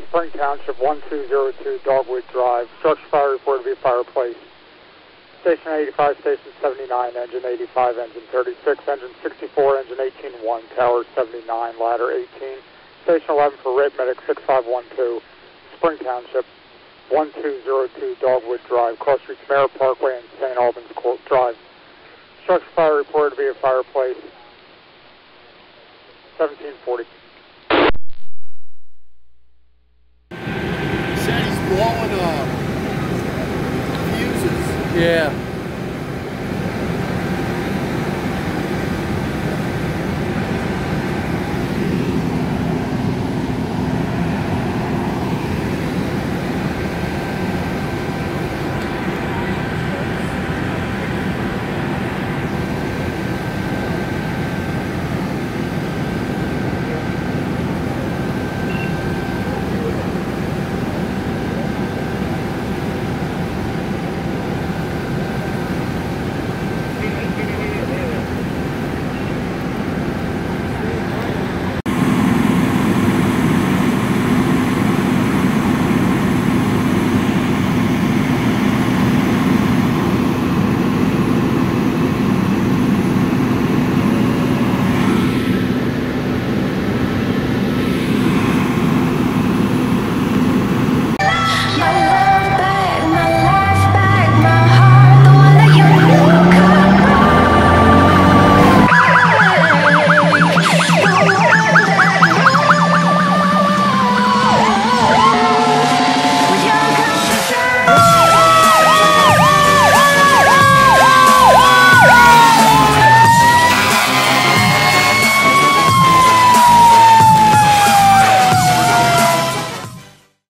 Spring Township 1202 Dogwood Drive. Structure fire reported to be a fireplace. Station 85, station 79, engine 85, engine 36, engine 64, engine 18-1, tower 79, ladder 18. Station 11 for rate medic 6512. Spring Township 1202 Dogwood Drive. Cross Streets Mara Parkway and St. Albans Court Drive. Structure fire reported to be a fireplace. 1740.